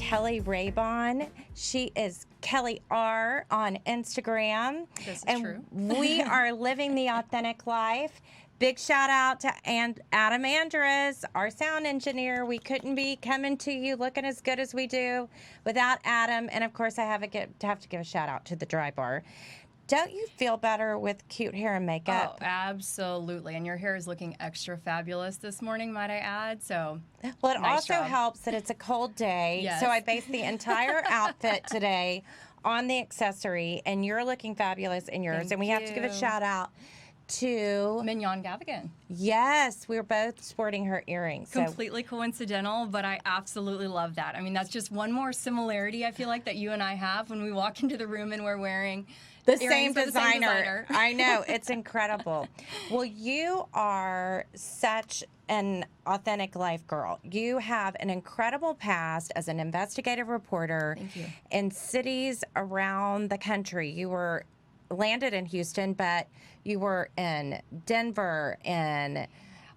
Keli Rabon. She is Keli R on Instagram. This is and true. We are living the authentic life. Big shout out to Adam Andrus, our sound engineer. We couldn't be coming to you looking as good as we do without Adam. And of course, I have to give a shout out to the Dry Bar. Don't you feel better with cute hair and makeup? Oh, absolutely. And your hair is looking extra fabulous this morning, might I add. So, well, it nice also job. helps that it's a cold day. Yes. So I based the entire outfit today on the accessory, and you're looking fabulous in yours. Thank and we have to give a you. shout out to Mignon Gavigan. Yes, we're both sporting her earrings. So Completely coincidental, but I absolutely love that. I mean, that's just one more similarity I feel like that you and I have when we walk into the room and we're wearing the earrings same by designer. I know, it's incredible. Well, you are such an authentic life girl. You have an incredible past as an investigative reporter Thank you. in cities around the country. You were landed in Houston, but you were in Denver, in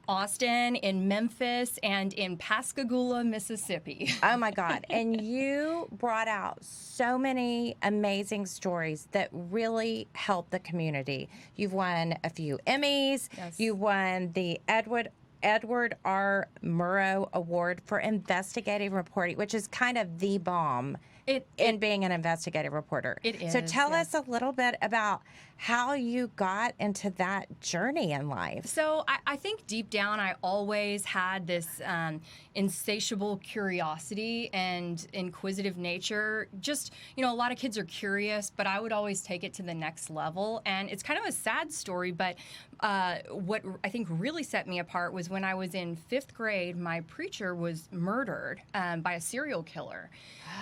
Austin, in Memphis, and in Pascagoula, Mississippi. Oh my God. And you brought out so many amazing stories that really help the community. You've won a few Emmys. Yes. You won the Edward R. Murrow Award for investigative reporting, which is kind of the bomb in being an investigative reporter. It is. So tell yes. us a little bit about how you got into that journey in life. So I think deep down I always had this insatiable curiosity and inquisitive nature. Just, you know, a lot of kids are curious, but I would always take it to the next level. And it's kind of a sad story, but what I think really set me apart was when I was in 5th grade, my preacher was murdered by a serial killer,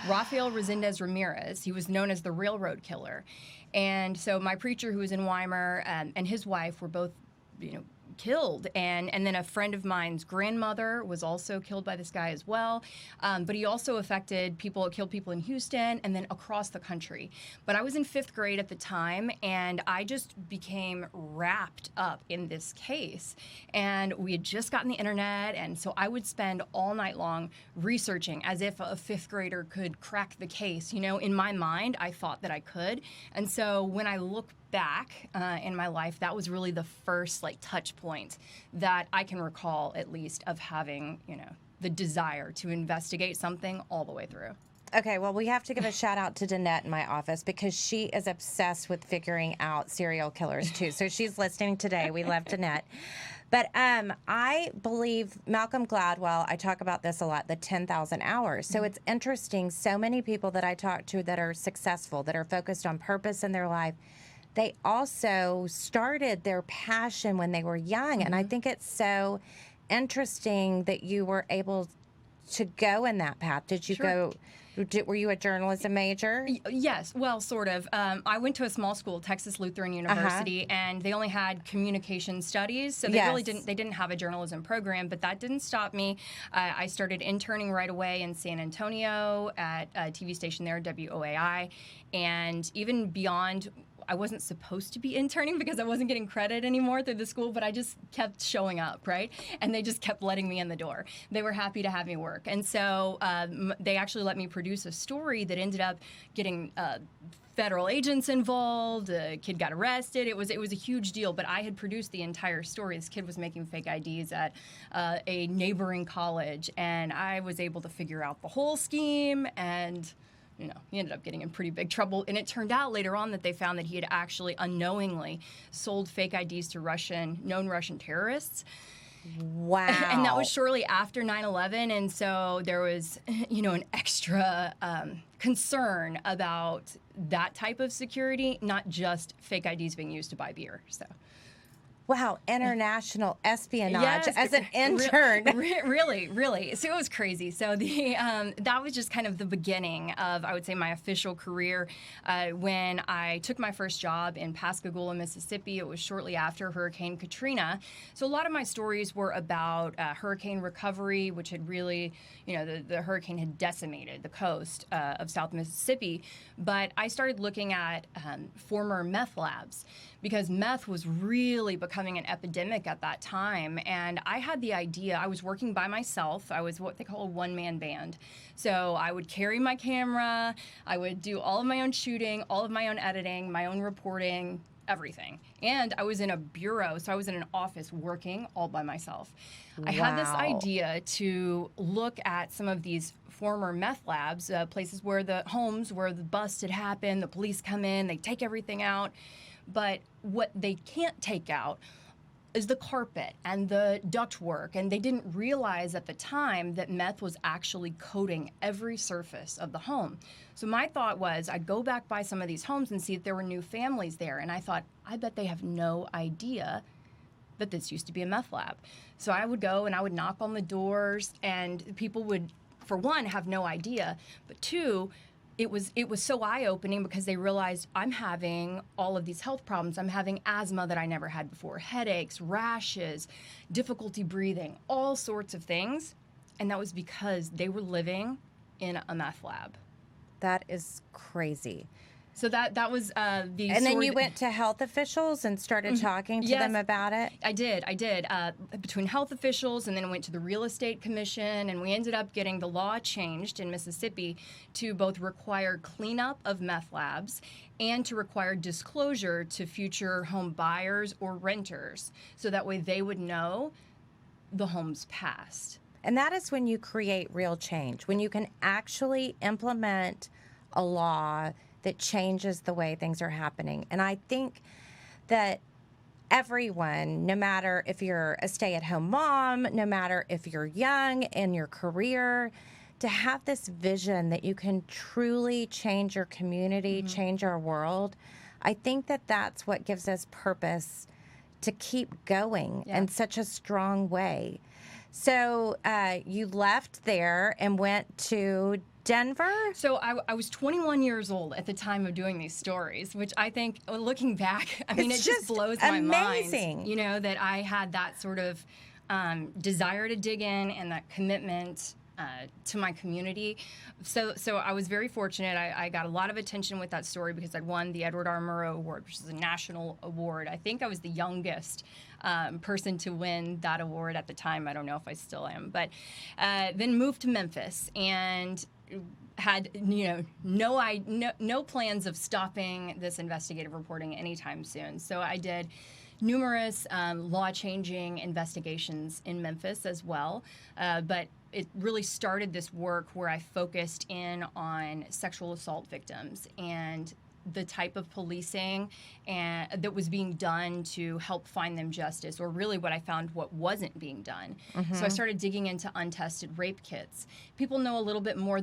Rafael Resendez Ramirez. He was known as the Railroad Killer. And so my preacher, who was in Weimar, and his wife were both, you know, killed. And then a friend of mine's grandmother was also killed by this guy as well. But he also killed people in Houston and then across the country. But I was in 5th grade at the time, and I just became wrapped up in this case. And we had just gotten the internet, and so I would spend all night long researching as if a 5th grader could crack the case. You know, in my mind, I thought that I could. And so when I look back in my life, that was really the first touch point that I can recall, at least, of having, you know, the desire to investigate something all the way through. Okay, well, we have to give a shout out to Danette in my office because she is obsessed with figuring out serial killers too. So she's listening today. We love Danette. But I believe Malcolm Gladwell, I talk about this a lot, the 10,000 hours. So it's interesting. So many people that I talk to that are successful, that are focused on purpose in their life, they also started their passion when they were young. And I think it's so interesting that you were able to go in that path. Did you Sure. were you a journalism major? Yes, well, sort of. I went to a small school, Texas Lutheran University, and they only had communication studies, so they really didn't have a journalism program, but that didn't stop me. I started interning right away in San Antonio at a TV station there, WOAI, and even beyond. I wasn't supposed to be interning because I wasn't getting credit anymore through the school, but I just kept showing up, right? And they just kept letting me in the door. They were happy to have me work. And so they actually let me produce a story that ended up getting federal agents involved. A kid got arrested. It was a huge deal, but I had produced the entire story. This kid was making fake IDs at a neighboring college, and I was able to figure out the whole scheme, and you know, he ended up getting in pretty big trouble. And it turned out later on that they found that he had actually unknowingly sold fake IDs to known Russian terrorists. Wow. And that was shortly after 9/11. And so there was, you know, an extra concern about that type of security, not just fake IDs being used to buy beer. So. Wow, international espionage yes, as an intern. Really. So it was crazy. So that was just kind of the beginning of, I would say, my official career. When I took my first job in Pascagoula, Mississippi, it was shortly after Hurricane Katrina. So a lot of my stories were about hurricane recovery, which had really, you know, the hurricane had decimated the coast of South Mississippi. But I started looking at former meth labs because meth was really becoming becoming an epidemic at that time. And I had the idea, I was working by myself. I was what they call a one-man band. So I would carry my camera, I would do all of my own shooting, all of my own editing, my own reporting, everything. And I was in a bureau, so I was in an office working all by myself. I had this idea to look at some of these former meth labs, places where the homes where the bust had happened, the police come in, they take everything out. But what they can't take out is the carpet and the ductwork, and they didn't realize at the time that meth was actually coating every surface of the home. So my thought was I'd go back by some of these homes and see if there were new families there, and I thought, I bet they have no idea that this used to be a meth lab. So I would go and I would knock on the doors, and people would, for one, have no idea, but two, it was so eye-opening because they realized I'm having all of these health problems. I'm having asthma that I never had before, headaches, rashes, difficulty breathing, all sorts of things. And that was because they were living in a meth lab. That is crazy. So that was the. And then you went to health officials and started talking to them about it? I did. Between health officials, and then I went to the Real Estate Commission, and we ended up getting the law changed in Mississippi to both require cleanup of meth labs and to require disclosure to future home buyers or renters, so that way they would know the home's past. And that is when you create real change, when you can actually implement a law that changes the way things are happening. And I think that everyone, no matter if you're a stay-at-home mom, no matter if you're young in your career, to have this vision that you can truly change your community, change our world, I think that that's what gives us purpose to keep going in such a strong way. So you left there and went to Denver? So I was 21 years old at the time of doing these stories, which I think, looking back, I mean, it just blows my mind, you know, that I had that sort of desire to dig in and that commitment to my community. So I was very fortunate. I got a lot of attention with that story because I'd won the Edward R. Murrow Award, which is a national award. I think I was the youngest person to win that award at the time. I don't know if I still am. But then moved to Memphis and had no plans of stopping this investigative reporting anytime soon. So I did numerous law-changing investigations in Memphis as well, but it really started this work where I focused in on sexual assault victims and the type of policing that was being done to help find them justice, or really what I found what wasn't being done. So I started digging into untested rape kits. People know a little bit more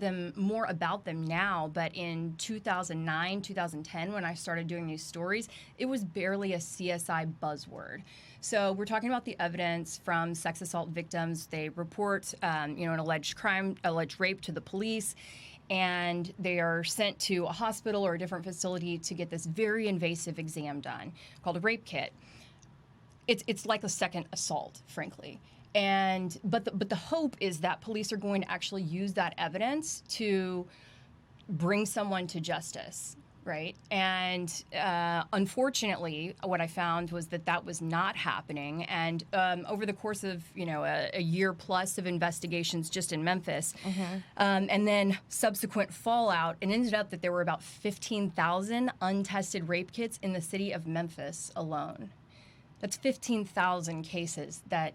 about them now, but in 2009, 2010, when I started doing these stories, it was barely a CSI buzzword. So we're talking about the evidence from sex assault victims. They report, an alleged rape to the police, and they are sent to a hospital or a different facility to get this very invasive exam done called a rape kit. It's like a second assault, frankly. But the hope is that police are going to actually use that evidence to bring someone to justice, right? And unfortunately, what I found was that was not happening. And over the course of a year plus of investigations just in Memphis, and then subsequent fallout, it ended up that there were about 15,000 untested rape kits in the city of Memphis alone. That's 15,000 cases that,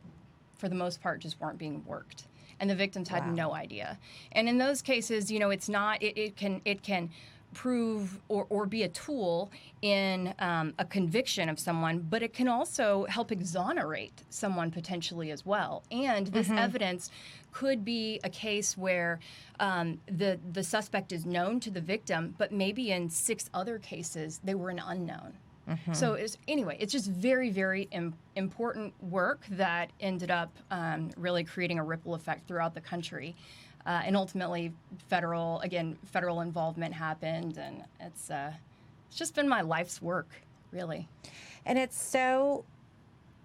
for the most part, just weren't being worked, and the victims had no idea. And in those cases, it's not. It can prove or be a tool in a conviction of someone, but it can also help exonerate someone potentially as well. And this evidence could be a case where the suspect is known to the victim, but maybe in 6 other cases they were an unknown. So it's just very, very important work that ended up really creating a ripple effect throughout the country. And ultimately, federal involvement happened, and it's just been my life's work, really. And it's so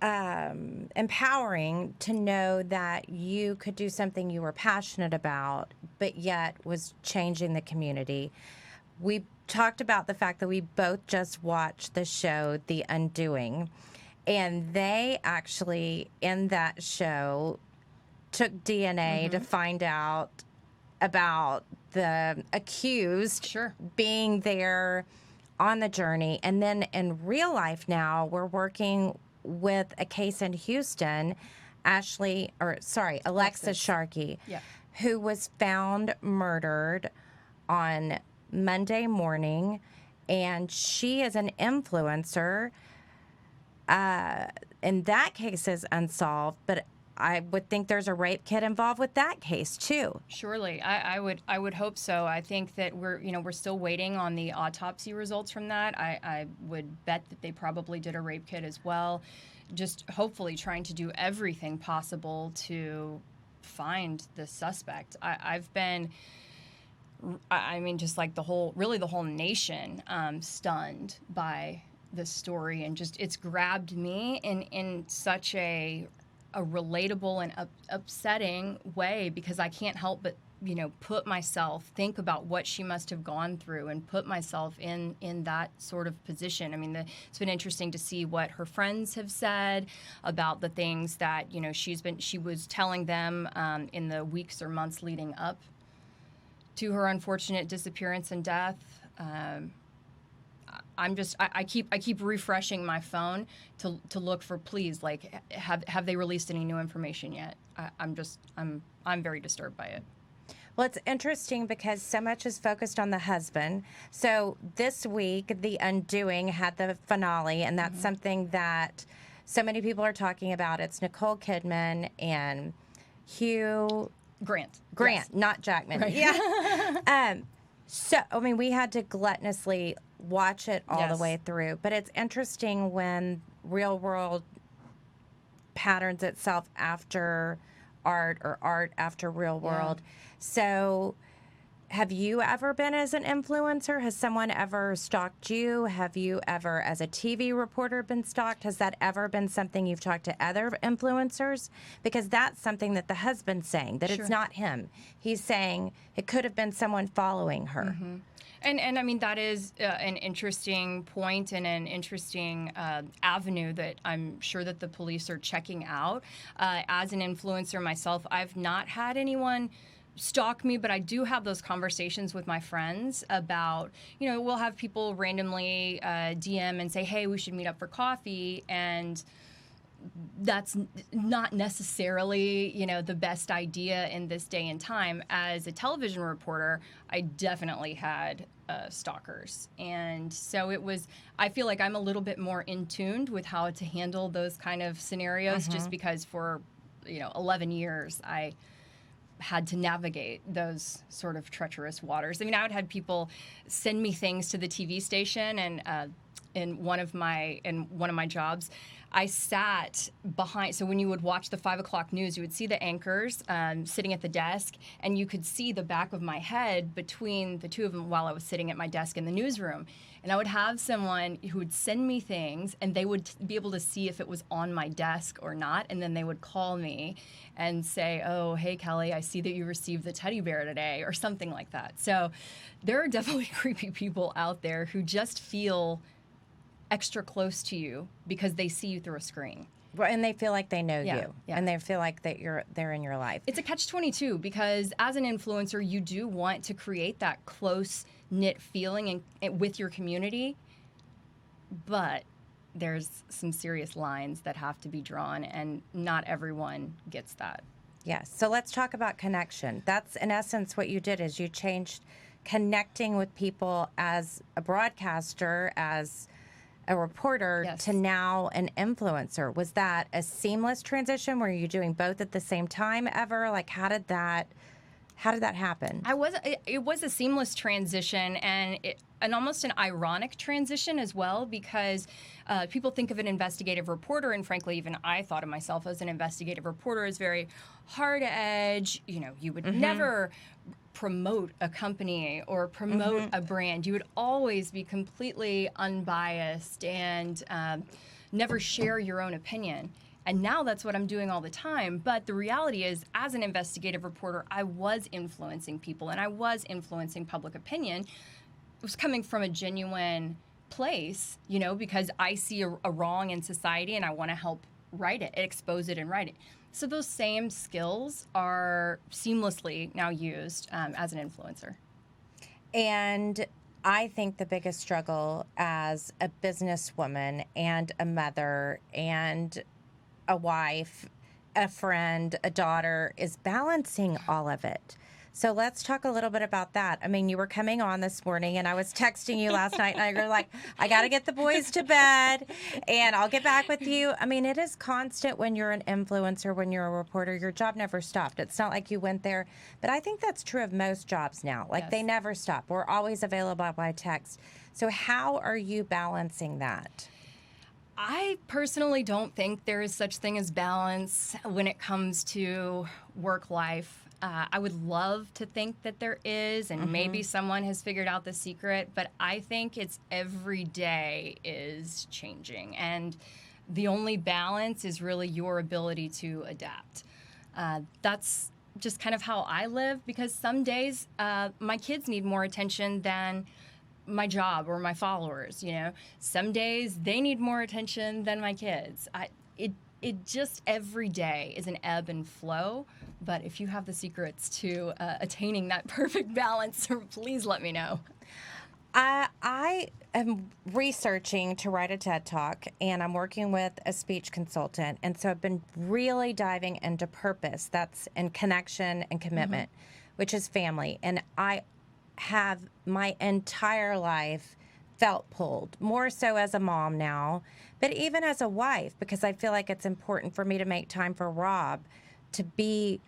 empowering to know that you could do something you were passionate about, but yet was changing the community. We talked about the fact that we both just watched the show The Undoing, And they actually, in that show, took DNA to find out about the accused Sure. being there on the journey. And then in real life now, we're working with a case in Houston, Alexis Sharkey, Yeah. who was found murdered on Monday morning. And she is an influencer. And that case is unsolved, but I would think there's a rape kit involved with that case too. Surely, I would hope so. I think that we're still waiting on the autopsy results from that. I would bet that they probably did a rape kit as well. Just hopefully trying to do everything possible to find the suspect. I've been, I mean, just like the whole nation stunned by the story, and just it's grabbed me in such a relatable and upsetting way, because I can't help but think about what she must have gone through and put myself in that sort of position. I mean, it's been interesting to see what her friends have said about the things that she was telling them in the weeks or months leading up to her unfortunate disappearance and death. I keep refreshing my phone to look for, please, like, have they released any new information yet? I'm very disturbed by it. Well, it's interesting because so much is focused on the husband. So this week, The Undoing had the finale, and that's something that so many people are talking about. It's Nicole Kidman and Hugh Grant, yes. Not Jackman. Right. Yeah. So, I mean, we had to gluttonously watch it all the way through. But it's interesting when real world patterns itself after art, or art after real world. Yeah. So have you ever been as an influencer? Has someone ever stalked you? Have you ever, as a TV reporter, been stalked? Has that ever been something you've talked to other influencers? Because that's something that the husband's saying, that it's not him. He's saying it could have been someone following her. Mm-hmm. And I mean, that is an interesting point and an interesting avenue that I'm sure that the police are checking out. As an influencer myself, I've not had anyone stalk me, but I do have those conversations with my friends about, we'll have people randomly DM and say, hey, we should meet up for coffee, and that's not necessarily, the best idea in this day and time. As a television reporter, I definitely had stalkers. And so I feel like I'm a little bit more in tuned with how to handle those kind of scenarios, just because for, 11 years, I had to navigate those sort of treacherous waters. I mean, I would have people send me things to the TV station, and in one of my jobs, I sat behind. So when you would watch the 5 o'clock news, you would see the anchors sitting at the desk, and you could see the back of my head between the two of them while I was sitting at my desk in the newsroom. And I would have someone who would send me things, and they would be able to see if it was on my desk or not. And then they would call me and say, oh, hey, Keli, I see that you received the teddy bear today, or something like that. So there are definitely creepy people out there who just feel extra close to you because they see you through a screen. Well, and they feel like they know Yeah, you, yeah. and they feel like that they're in your life. It's a catch-22, because as an influencer, you do want to create that close-knit feeling with your community, but there's some serious lines that have to be drawn, and not everyone gets that. Yes. So let's talk about connection. That's, in essence, what you did, is you changed connecting with people as a broadcaster, as a reporter, to now an influencer. Was that a seamless transition? Were you doing both at the same time ever? Like, how did that happen? It was a seamless transition, and almost an ironic transition as well, because people think of an investigative reporter, and frankly, even I thought of myself as an investigative reporter, as very hard edge. You would never promote a company or promote a brand. You would always be completely unbiased and never share your own opinion. And now that's what I'm doing all the time. But the reality is, as an investigative reporter, I was influencing people, and I was influencing public opinion. It was coming from a genuine place, you know, because I see a wrong in society and I want to help right it, expose it and right it. So those same skills are seamlessly now used as an influencer. And I think the biggest struggle as a businesswoman and a mother and a wife, a friend, a daughter is balancing all of it. So let's talk a little bit about that. I mean, you were coming on this morning, and I was texting you last night, and you were like, I got to get the boys to bed, and I'll get back with you. I mean, it is constant when you're an influencer, when you're a reporter. Your job never stopped. It's not like you went there. But I think that's true of most jobs now. Like, they never stop. We're always available by text. So how are you balancing that? I personally don't think there is such thing as balance when it comes to work life. I would love to think that there is, and maybe someone has figured out the secret, but I think it's every day is changing. And the only balance is really your ability to adapt. That's just kind of how I live, because some days my kids need more attention than my job or my followers, you know. Some days they need more attention than my kids. It just every day is an ebb and flow. But if you have the secrets to attaining that perfect balance, please let me know. I am researching to write a TED Talk, and I'm working with a speech consultant. And so I've been really diving into purpose. That's in connection and commitment, which is family. And I have my entire life felt pulled, more so as a mom now, but even as a wife, because I feel like it's important for me to make time for Rob to be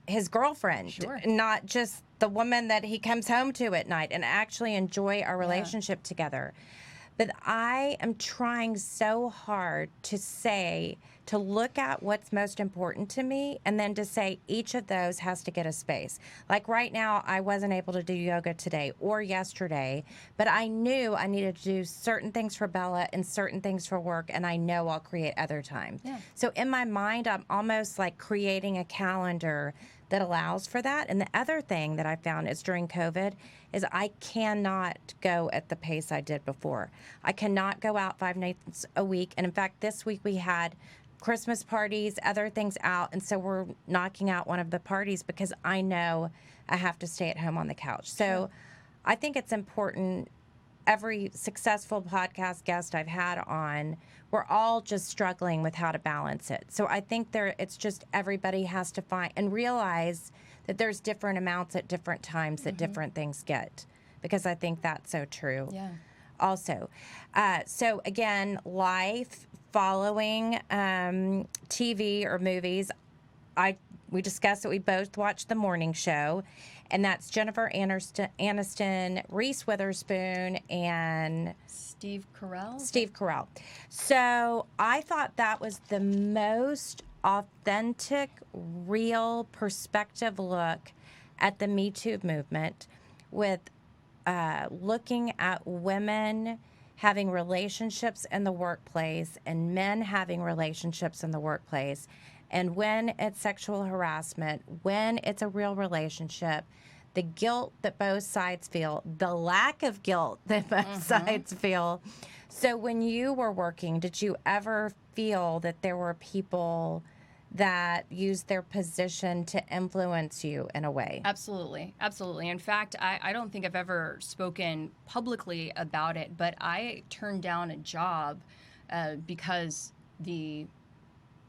his girlfriend, not just the woman that he comes home to at night, and actually enjoy our relationship together. But I am trying so hard to look at what's most important to me, and then to say each of those has to get a space. Like right now, I wasn't able to do yoga today or yesterday, but I knew I needed to do certain things for Bella and certain things for work, and I know I'll create other time. Yeah. So in my mind, I'm almost like creating a calendar that allows for that. And the other thing that I found is during COVID is I cannot go at the pace I did before. I cannot go out 5 nights a week. And in fact, this week we had Christmas parties, other things out. And so we're knocking out one of the parties because I know I have to stay at home on the couch. So I think it's important. Every successful podcast guest I've had on, we're all just struggling with how to balance it. So I think it's just everybody has to find and realize that there's different amounts at different times that different things get, because I think that's so true. Yeah. Also, so again, life following TV or movies. We discussed that we both watched the morning show, and that's Jennifer Aniston, Reese Witherspoon, and Steve Carell. Steve Carell. So I thought that was the most authentic, real perspective look at the Me Too movement, with looking at women having relationships in the workplace and men having relationships in the workplace. And when it's sexual harassment, when it's a real relationship, the guilt that both sides feel, the lack of guilt that both sides feel. So when you were working, did you ever feel that there were people that used their position to influence you in a way? Absolutely. Absolutely. In fact, I don't think I've ever spoken publicly about it, but I turned down a job because the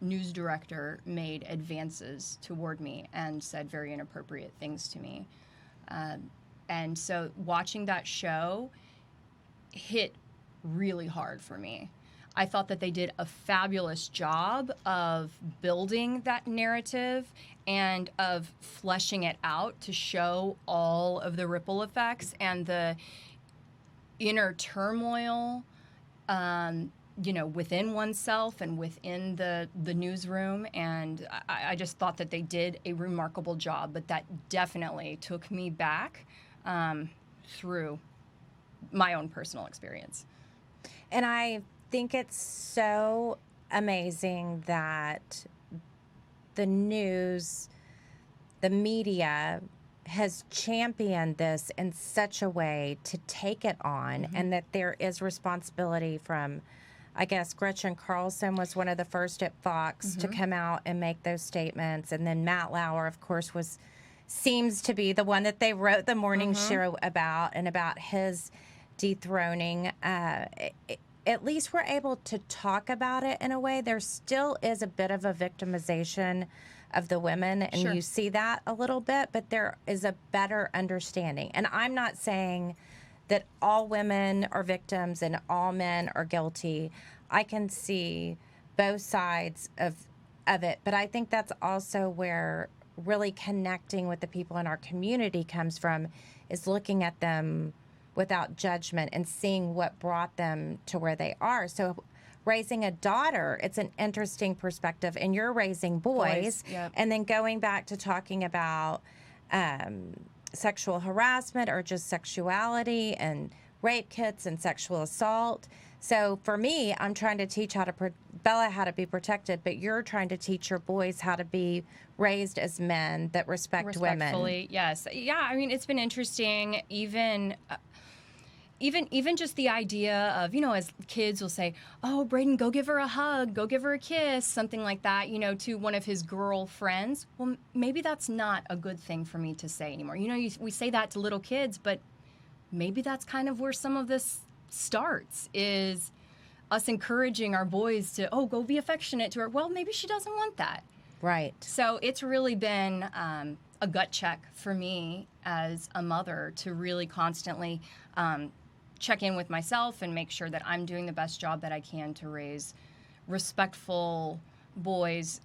news director made advances toward me and said very inappropriate things to me. And so watching that show hit really hard for me. I thought that they did a fabulous job of building that narrative and of fleshing it out to show all of the ripple effects and the inner turmoil, within oneself and within the newsroom. And I just thought that they did a remarkable job, but that definitely took me back through my own personal experience. And I think it's so amazing that the news, the media has championed this in such a way to take it on, and that there is responsibility from, I guess, Gretchen Carlson was one of the first at Fox to come out and make those statements. And then Matt Lauer, of course, seems to be the one that they wrote the morning show about, and about his dethroning. At least we're able to talk about it in a way. There still is a bit of a victimization of the women, and you see that a little bit, but there is a better understanding. And I'm not saying that all women are victims and all men are guilty. I can see both sides of it, but I think that's also where really connecting with the people in our community comes from, is looking at them without judgment and seeing what brought them to where they are. So raising a daughter, it's an interesting perspective, and you're raising boys. Yep. And then going back to talking about sexual harassment or just sexuality and rape kits and sexual assault. So for me, I'm trying to teach Bella how to be protected, but you're trying to teach your boys how to be raised as men that respect women. Respectfully, yes. Yeah, I mean, it's been interesting, even just the idea of, as kids will say, oh, Braden, go give her a hug, go give her a kiss, something like that, to one of his girlfriends. Well, maybe that's not a good thing for me to say anymore. We say that to little kids, but maybe that's kind of where some of this starts, is us encouraging our boys to, oh, go be affectionate to her. Well, maybe she doesn't want that. Right. So it's really been a gut check for me as a mother to really constantly check in with myself and make sure that I'm doing the best job that I can to raise respectful boys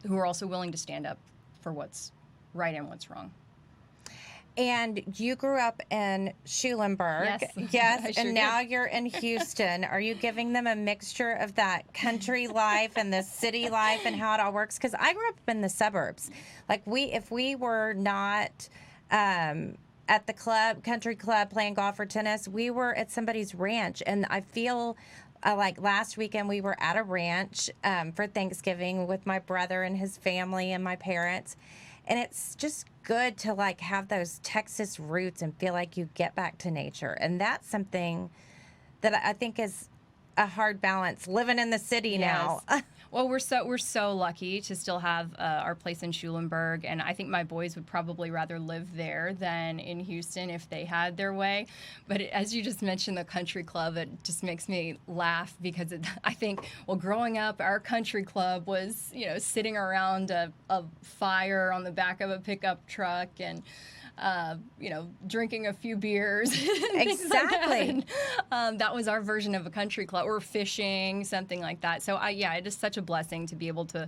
who are also willing to stand up for what's right and what's wrong. And you grew up in Schulenburg. Yes. And now you're in Houston. Are you giving them a mixture of that country life and the city life and how it all works? Because I grew up in the suburbs. Like, if we were not at the country club playing golf or tennis, we were at somebody's ranch. And I feel like last weekend we were at a ranch for Thanksgiving with my brother and his family and my parents. And it's just good to have those Texas roots and feel like you get back to nature. And that's something that I think is a hard balance living in the city now. Well, we're so lucky to still have our place in Schulenburg, and I think my boys would probably rather live there than in Houston if they had their way. But as you just mentioned, the country club, it just makes me laugh because I think, growing up, our country club was, sitting around a fire on the back of a pickup truck and drinking a few beers. Exactly. That was our version of a country club, or fishing, something like that. So, it is such a blessing to be able to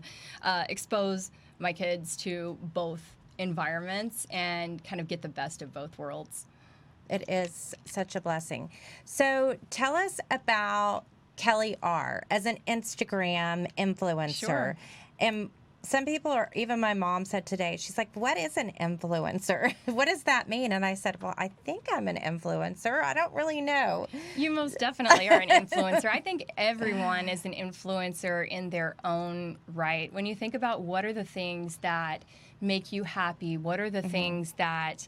expose my kids to both environments and kind of get the best of both worlds. It is such a blessing. So, tell us about Keli R. as an Instagram influencer. Sure. And some people even my mom said today, she's like, what is an influencer? What does that mean? And I said, well, I think I'm an influencer. I don't really know. You most definitely are an influencer. I think everyone is an influencer in their own right. When you think about what are the things that make you happy, what are the things that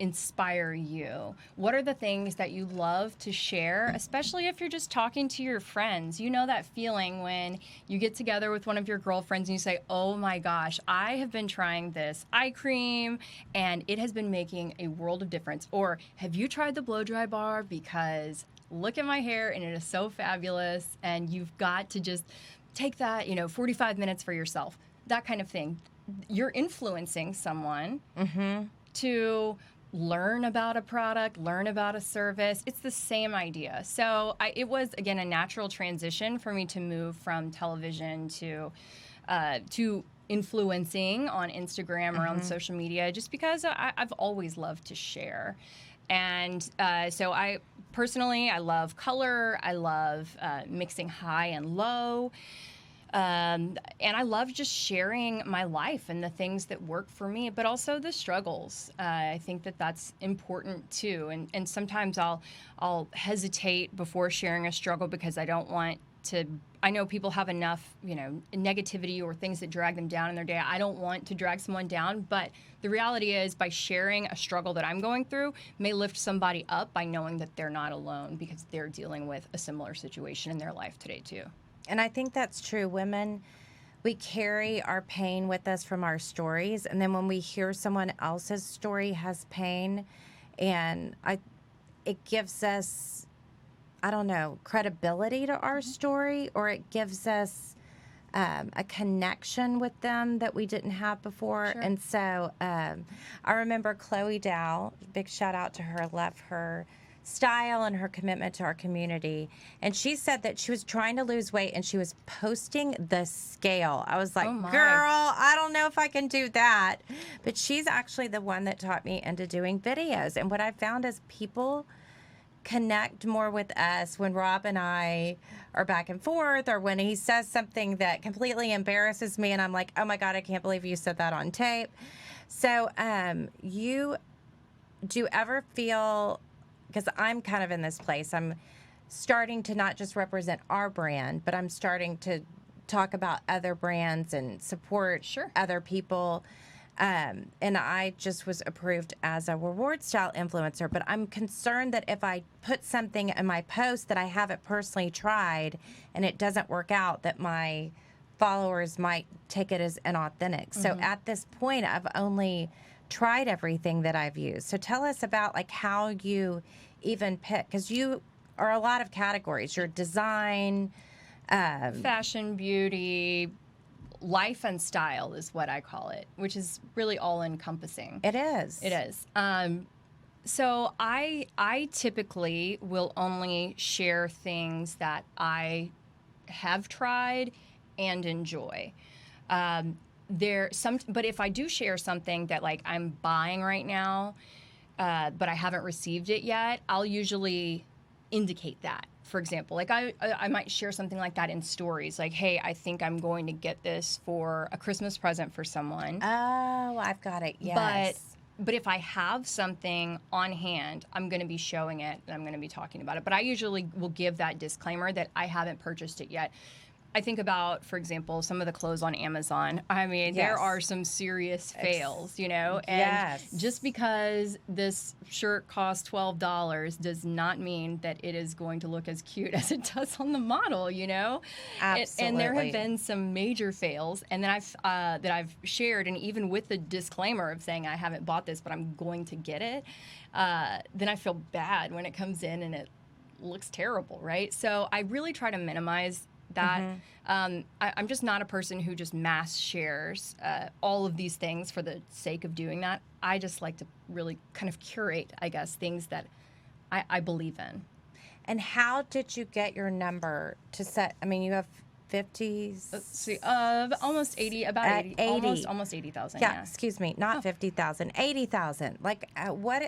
inspire you, what are the things that you love to share, especially if you're just talking to your friends. You know that feeling when you get together with one of your girlfriends and you say, oh my gosh, I have been trying this eye cream and it has been making a world of difference. Or have you tried the blow dry bar, because look at my hair and it is so fabulous, and you've got to just take that 45 minutes for yourself, that kind of thing. You're influencing someone to learn about a product, learn about a service. It's the same idea. So it was, again, a natural transition for me to move from television to influencing on Instagram or on social media, just because I've always loved to share. And so I love color. I love mixing high and low. And I love just sharing my life and the things that work for me, but also the struggles. I think that that's important too. And sometimes I'll hesitate before sharing a struggle because I don't want to I know people have enough, negativity or things that drag them down in their day. I don't want to drag someone down, but the reality is by sharing a struggle that I'm going through may lift somebody up by knowing that they're not alone because they're dealing with a similar situation in their life today too. And I think that's true. Women, we carry our pain with us from our stories, and then when we hear someone else's story has pain, and it gives us, I don't know, credibility to our story, or it gives us a connection with them that we didn't have before. Sure. And so I remember Chloe Dow, big shout out to her, love her style and her commitment to our community. And she said that she was trying to lose weight and she was posting the scale. I was like, Oh my. girl, I don't know if I can do that. But she's actually the one that taught me into doing videos. And what I found is people connect more with us when Rob and I are back and forth, or when he says something that completely embarrasses me and I'm like, oh my God, I can't believe you said that on tape. So you do ever feel, because I'm kind of in this place, I'm starting to not just represent our brand, but I'm starting to talk about other brands and support Sure. other people. And I just was approved as a reward style influencer, but I'm concerned that if I put something in my post that I haven't personally tried and it doesn't work out, that my followers might take it as inauthentic. So at this point, I've only tried everything that I've used. So tell us about like how you even pick, because you are a lot of categories. Your design, Fashion, beauty, life and style is what I call it, which is really all encompassing. it is. It is. So I typically will only share things that I have tried and enjoy. But if I do share something that like I'm buying right now, but I haven't received it yet, I'll usually indicate that. For example, like I might share something like that in stories, like, hey, I think I'm going to get this for a Christmas present for someone. Oh, I've got it. Yes. But if I have something on hand, I'm going to be showing it and I'm going to be talking about it. But I usually will give that disclaimer that I haven't purchased it yet. I think about, for example, some of the clothes on Amazon. I mean, there are some serious fails, And just because this shirt costs $12 does not mean that it is going to look as cute as it does on the model, Absolutely. And there have been some major fails, and then I've shared, and even with the disclaimer of saying I haven't bought this, but I'm going to get it, then I feel bad when it comes in and it looks terrible, right? So I really try to minimize that. I'm just not a person who just mass shares all of these things for the sake of doing that. I just like to really kind of curate, I guess, things that I believe in. And how did you get your number to set? I mean, you have 50. Let's see, almost 80, about 80, almost 80,000. Yeah, excuse me, not 50,000, 80,000. Like,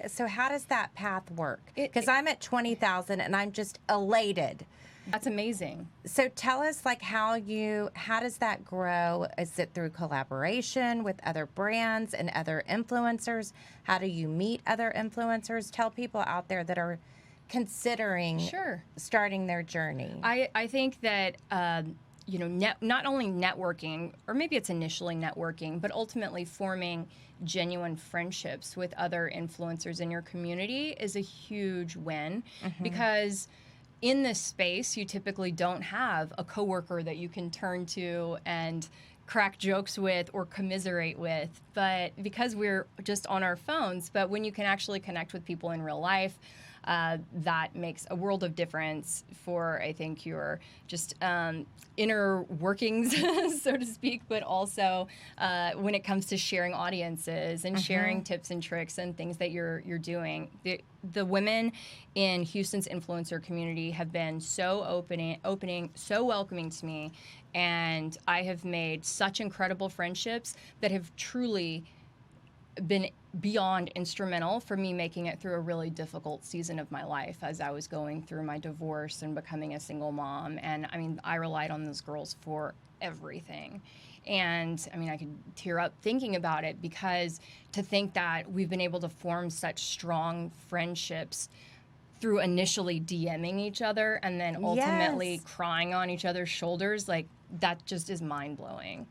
so how does that path work? Because I'm at 20,000 and I'm just elated. That's amazing. So tell us, like, how does that grow? Is it through collaboration with other brands and other influencers? How do you meet other influencers? Tell people out there that are considering starting their journey. I think that, not only networking, or maybe it's initially networking, but ultimately forming genuine friendships with other influencers in your community is a huge win, because in this space, you typically don't have a coworker that you can turn to and crack jokes with or commiserate with, but because we're just on our phones. But when you can actually connect with people in real life, that makes a world of difference for, I think, your just inner workings, so to speak, but also when it comes to sharing audiences and sharing tips and tricks and things that you're doing. The women in Houston's influencer community have been so opening, so welcoming to me, and I have made such incredible friendships that have truly been beyond instrumental for me making it through a really difficult season of my life as I was going through my divorce and becoming a single mom. And I mean, I relied on those girls for everything. And I mean, I could tear up thinking about it, because to think that we've been able to form such strong friendships through initially DMing each other and then ultimately Yes. crying on each other's shoulders, like that just is mind-blowing.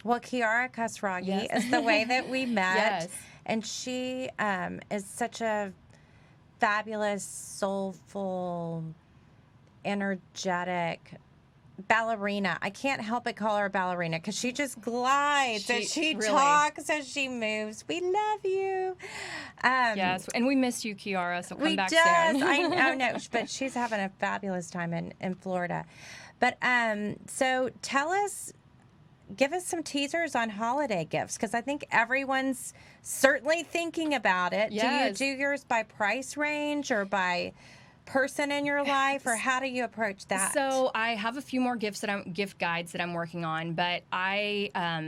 Well, Kiara Khosragi Yes. is the way that we met. Yes. And she is such a fabulous, soulful, energetic ballerina. I can't help but call her a ballerina because she just glides and she Really. talks as she moves. We love you. Yes, and we miss you, Kiara, so come We back does. soon. I know, but she's having a fabulous time in Florida. But so tell us, give us some teasers on holiday gifts because I think everyone's certainly thinking about it. Yes. Do you do yours by price range or by person in your life, or how do you approach that? So I have a few more gift guides that I'm working on, but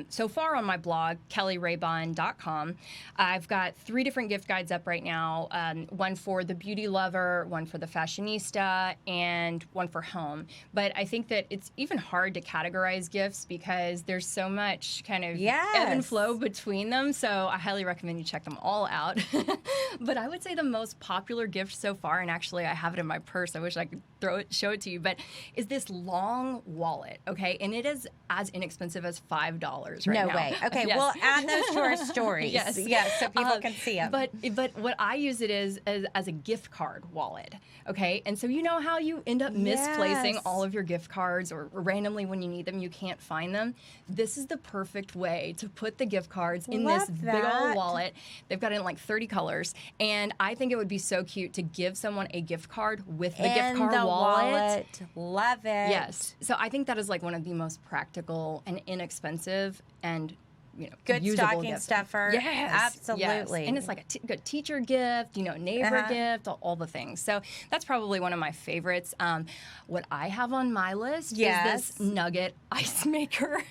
so far on my blog, KeliRabon.com, I've got 3 different gift guides up right now. One for the beauty lover, one for the fashionista, and one for home. But I think that it's even hard to categorize gifts because there's so much kind of ebb and Yes. flow between them. So I highly recommend you check them all out. But I would say the most popular gift so far, and actually I have it in my purse. I wish I could show it to you, but is this long wallet, okay? And it is as inexpensive as $5 right now. No way. Okay, Yes. we'll add those to our stories. Yes. Yes, so people can see them. But what I use it as a gift card wallet, okay? And so you know how you end up misplacing Yes. all of your gift cards, or randomly when you need them, you can't find them? This is the perfect way to put the gift cards in this Love big old that. wallet. They've got it in like 30 colors. And I think it would be so cute to give someone a gift card with the gift And card the wallet. Love it. Yes. So I think that is like one of the most practical and inexpensive and Good usable stocking gifts. stuffer. Yes, Absolutely. yes. And it's like a good teacher gift, neighbor Uh-huh. gift, all the things. So that's probably one of my favorites. What I have on my list Yes. is this nugget ice maker.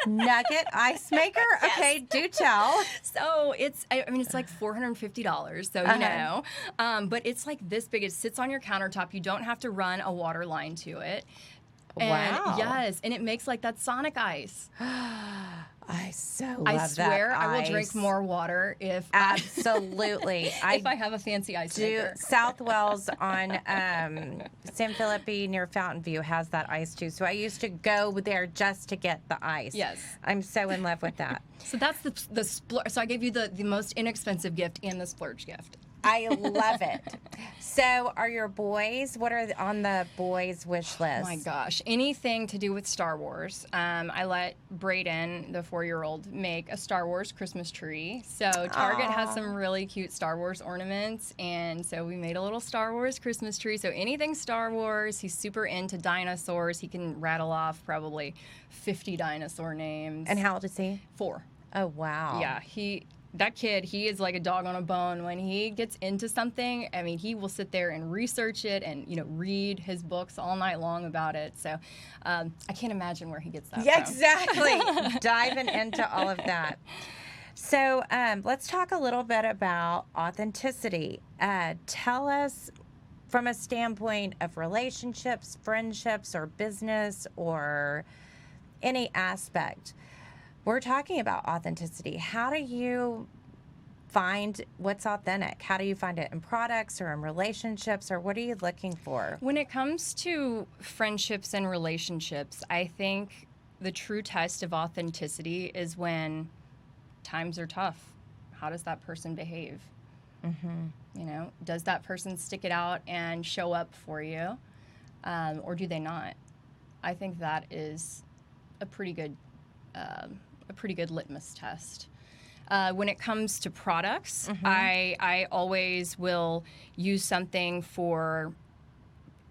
Nugget ice maker? Okay, do tell. So it's like $450, so Uh-huh. you know. But it's like this big. It sits on your countertop. You don't have to run a water line to it. And Wow. yes, and it makes like that Sonic ice. I so love I swear that I will drink ice. more water if Absolutely. if I have a fancy ice do. maker. Southwells on San Felipe near Fountain View has that ice too. So I used to go there just to get the ice. Yes. I'm so in love with that. So that's the splurge. So I gave you the most inexpensive gift and the splurge gift. I love it. So are your boys, what are on the boys' wish list? Oh my gosh, anything to do with Star Wars. I let Brayden, the 4-year-old, make a Star Wars Christmas tree. So Target has some really cute Star Wars ornaments, and so we made a little Star Wars Christmas tree. So anything Star Wars, he's super into dinosaurs. He can rattle off probably 50 dinosaur names. And how old is he? 4. Oh, wow. Yeah, that kid, he is like a dog on a bone. When he gets into something, he will sit there and research it and, read his books all night long about it. So I can't imagine where he gets that Yeah, from. exactly. Diving into all of that. So let's talk a little bit about authenticity. Tell us from a standpoint of relationships, friendships, or business, or any aspect. We're talking about authenticity. How do you find what's authentic? How do you find it in products or in relationships, or what are you looking for? When it comes to friendships and relationships, I think the true test of authenticity is when times are tough. How does that person behave? Mm-hmm. Does that person stick it out and show up for you, or do they not? I think that is a pretty good litmus test. When it comes to products, I always will use something for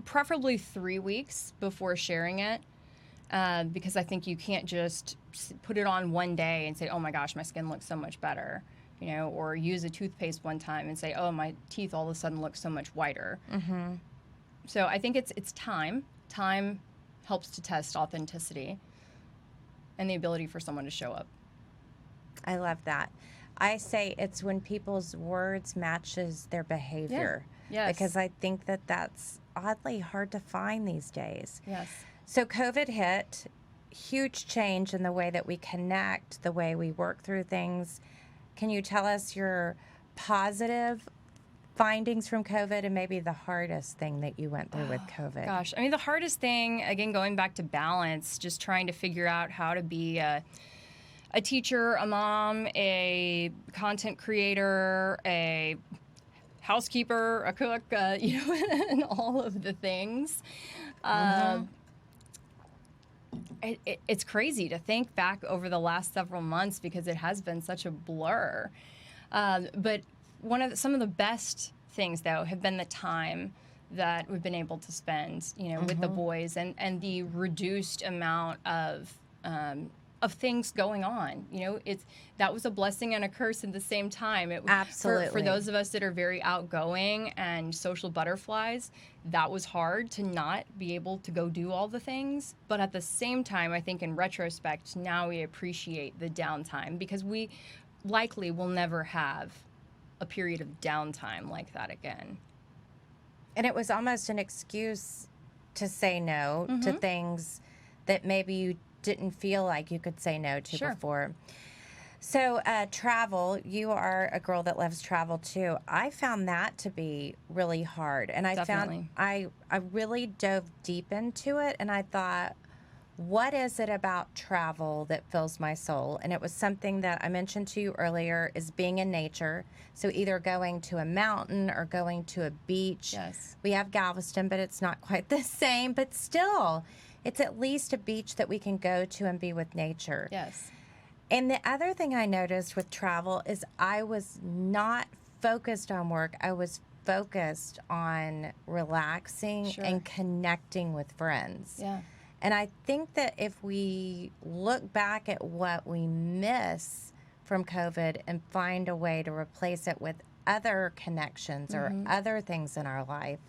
preferably 3 weeks before sharing it, because I think you can't just put it on one day and say, oh my gosh, my skin looks so much better, or use a toothpaste one time and say, oh, my teeth all of a sudden look so much whiter. So I think it's time. Time helps to test authenticity and the ability for someone to show up. I love that. I say it's when people's words matches their behavior. Yes. Because I think that that's oddly hard to find these days. Yes. So COVID hit, huge change in the way that we connect, the way we work through things. Can you tell us your positive findings from COVID and maybe the hardest thing that you went through with COVID? Gosh, I mean, the hardest thing, again, going back to balance, just trying to figure out how to be a teacher, a mom, a content creator, a housekeeper, a cook, and all of the things. It's crazy to think back over the last several months because it has been such a blur. But some of the best things, though, have been the time that we've been able to spend, with the boys and the reduced amount of things going on. That was a blessing and a curse at the same time. Absolutely. For those of us that are very outgoing and social butterflies, that was hard to not be able to go do all the things. But at the same time, I think in retrospect, now we appreciate the downtime because we likely will never have a period of downtime like that again. And it was almost an excuse to say no to things that maybe you didn't feel like you could say no to before. So travel, you are a girl that loves travel too. I found that to be really hard. And I Definitely. found I really dove deep into it and I thought, what is it about travel that fills my soul? And it was something that I mentioned to you earlier is being in nature. So either going to a mountain or going to a beach. Yes. We have Galveston, but it's not quite the same. But still, it's at least a beach that we can go to and be with nature. Yes. And the other thing I noticed with travel is I was not focused on work. I was focused on relaxing and connecting with friends. Yeah. And I think that if we look back at what we miss from COVID and find a way to replace it with other connections or other things in our life,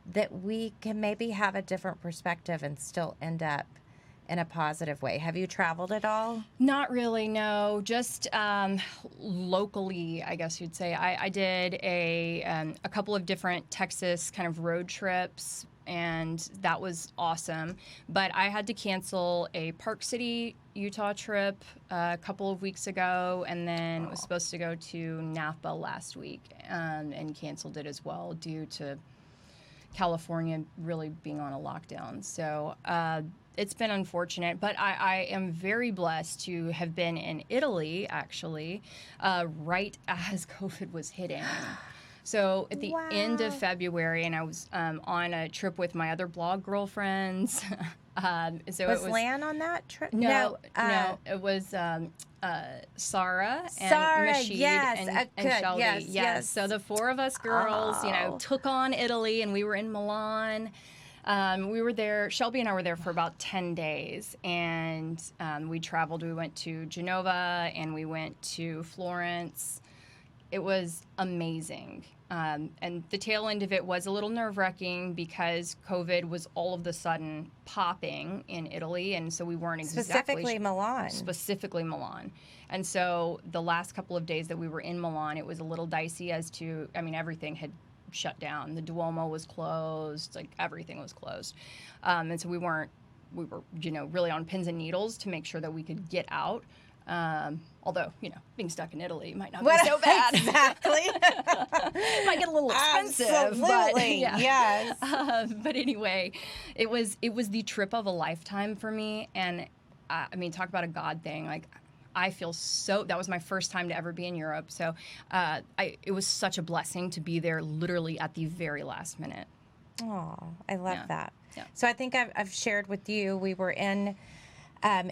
that we can maybe have a different perspective and still end up in a positive way. Have you traveled at all? Not really, no. Just locally, I guess you'd say. I did a couple of different Texas kind of road trips, and that was awesome. But I had to cancel a Park City, Utah trip a couple of weeks ago, and then was supposed to go to Napa last week and canceled it as well due to California really being on a lockdown. So it's been unfortunate, but I am very blessed to have been in Italy, actually, right as COVID was hitting. So at the end of February, and I was on a trip with my other blog girlfriends. Was Lan on that trip? No, it was Sarah and Mashid and Shelby. Yes. So the four of us girls, took on Italy, and we were in Milan. We were there, Shelby and I were there for about 10 days, and we traveled. We went to Genova, and we went to Florence. It was amazing. And the tail end of it was a little nerve-wracking because COVID was all of the sudden popping in Italy, and so we weren't Specifically Milan. Specifically Milan. And so the last couple of days that we were in Milan, it was a little dicey as to, everything had shut down. The Duomo was closed, everything was closed. And so we were, really on pins and needles to make sure that we could get out. Although, being stuck in Italy might not be so bad. Exactly. It might get a little expensive. Absolutely. But, yes. But anyway, it was the trip of a lifetime for me. And talk about a God thing. I feel that was my first time to ever be in Europe. So it was such a blessing to be there literally at the very last minute. Oh, I love that. Yeah. So I think I've shared with you, we were in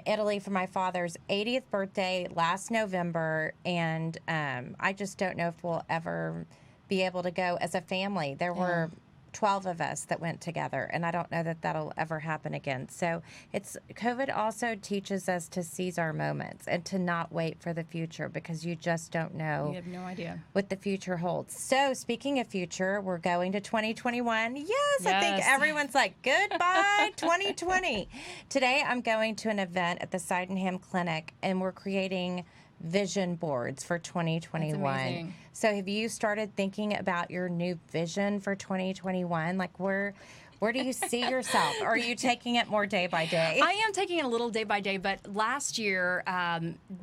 Italy for my father's 80th birthday last November, and I just don't know if we'll ever be able to go as a family. There were 12 of us that went together, and I don't know that that'll ever happen again. So COVID also teaches us to seize our moments and to not wait for the future, because you just don't know. You have no idea what the future holds. So speaking of future, we're going to 2021. Yes. I think everyone's like, goodbye 2020. Today I'm going to an event at the Sydenham Clinic, and we're creating vision boards for 2021. That's amazing. So have you started thinking about your new vision for 2021? Like, where Where do you see yourself? Or are you taking it more day by day? I am taking it a little day by day, but last year,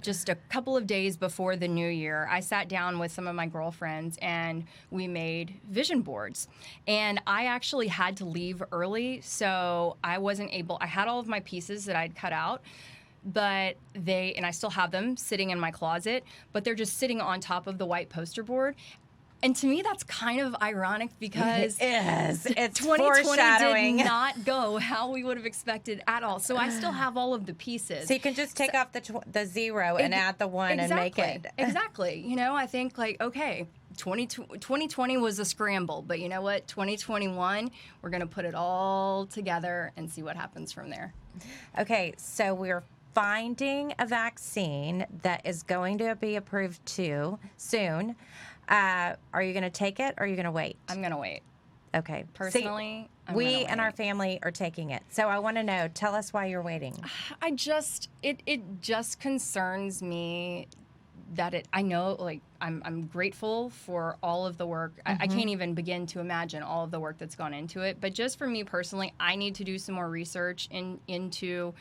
just a couple of days before the new year, I sat down with some of my girlfriends and we made vision boards. And I actually had to leave early, so I wasn't able, I had all of my pieces that I'd cut out, but and I still have them sitting in my closet, but they're just sitting on top of the white poster board. And to me, that's kind of ironic because it is. It's 2020 foreshadowing. did not go how we would have expected at all. So I still have all of the pieces. So you can just take off the 0 and add the 1 and make it. Exactly. You know, I think like, okay, 2020 was a scramble, but you know what? 2021, we're going to put it all together and see what happens from there. Okay, so we're finding a vaccine that is going to be approved soon. Are you going to take it or are you going to wait? I'm going to wait. Okay. Personally, we and our family are taking it. So I want to know, tell us why you're waiting. It just concerns me that I know, like, I'm grateful for all of the work. I can't even begin to imagine all of the work that's gone into it. But just for me personally, I need to do some more research into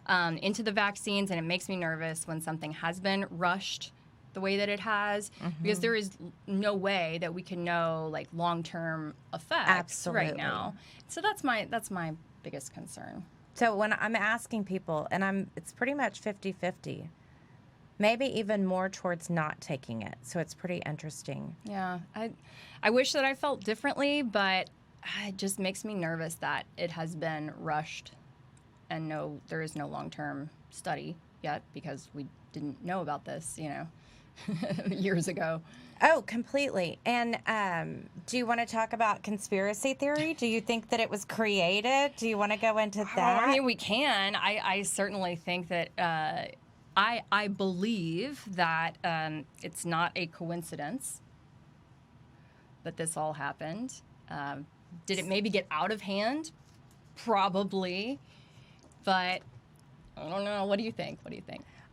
the vaccines, and it makes me nervous when something has been rushed the way that it has, because there is no way that we can know like long-term effects right now. So that's my biggest concern. So when I'm asking people, and it's pretty much 50-50, maybe even more towards not taking it. So it's pretty interesting. Yeah, I wish that I felt differently, but it just makes me nervous that it has been rushed, and there is no long-term study yet because we didn't know about this, years ago. Oh, completely. And do you want to talk about conspiracy theory? Do you think that it was created? Do you want to go into that? I mean, we can. I certainly think that I believe that it's not a coincidence that this all happened. Did it maybe get out of hand? Probably. But I don't know. What do you think?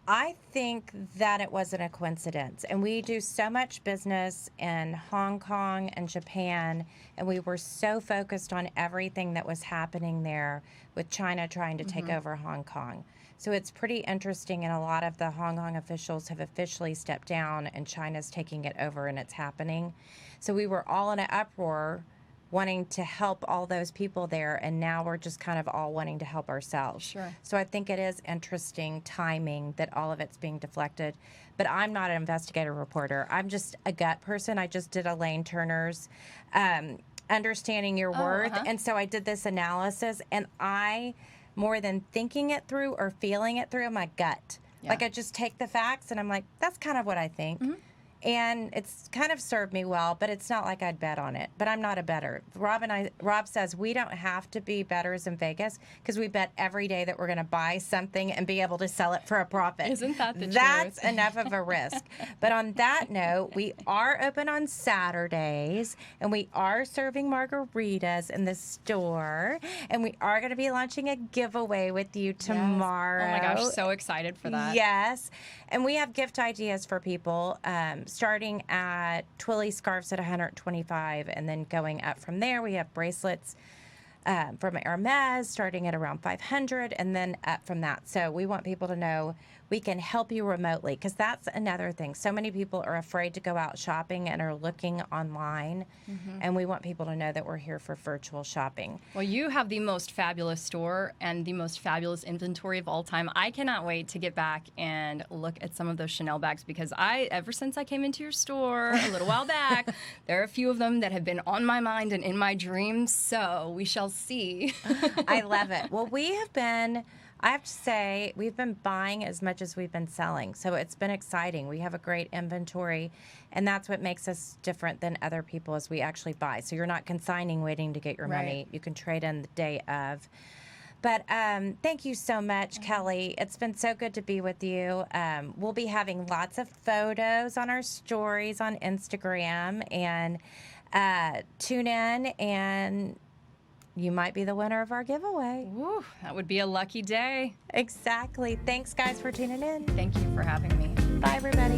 I think that it wasn't a coincidence. And we do so much business in Hong Kong and Japan, and we were so focused on everything that was happening there with China trying to take over Hong Kong. So it's pretty interesting, and a lot of the Hong Kong officials have officially stepped down, and China's taking it over, and it's happening. So we were all in an uproar wanting to help all those people there, and now we're just kind of all wanting to help ourselves. Sure. So I think it is interesting timing that all of it's being deflected. But I'm not an investigative reporter. I'm just a gut person. I just did Elaine Turner's Understanding Your Worth. And so I did this analysis, and I, more than thinking it through or feeling it through, my gut. Yeah. Like I just take the facts, and I'm like, that's kind of what I think. And it's kind of served me well, but it's not like I'd bet on it. But I'm not a bettor. Rob says we don't have to be bettors in Vegas because we bet every day that we're going to buy something and be able to sell it for a profit. Isn't that the truth? That's enough of a risk. But on that note, we are open on Saturdays, and we are serving margaritas in the store, and we are going to be launching a giveaway with you tomorrow. Yes. Oh my gosh, so excited for that. Yes. And we have gift ideas for people, starting at Twilly scarves at $125, and then going up from there. We have bracelets from Hermes starting at around $500, and then up from that. So we want people to know we can help you remotely, because that's another thing. So many people are afraid to go out shopping and are looking online, and we want people to know that we're here for virtual shopping. Well, you have the most fabulous store and the most fabulous inventory of all time. I cannot wait to get back and look at some of those Chanel bags, because ever since I came into your store a little while back, there are a few of them that have been on my mind and in my dreams, so we shall see. I love it. Well, I have to say, we've been buying as much as we've been selling. So it's been exciting. We have a great inventory, and that's what makes us different than other people, is we actually buy. So you're not consigning waiting to get your money. You can trade in the day of. But thank you so much, Keli. It's been so good to be with you. We'll be having lots of photos on our stories on Instagram, and tune in, and you might be the winner of our giveaway. Woo, that would be a lucky day. Exactly. Thanks, guys, for tuning in. Thank you for having me. Bye, everybody.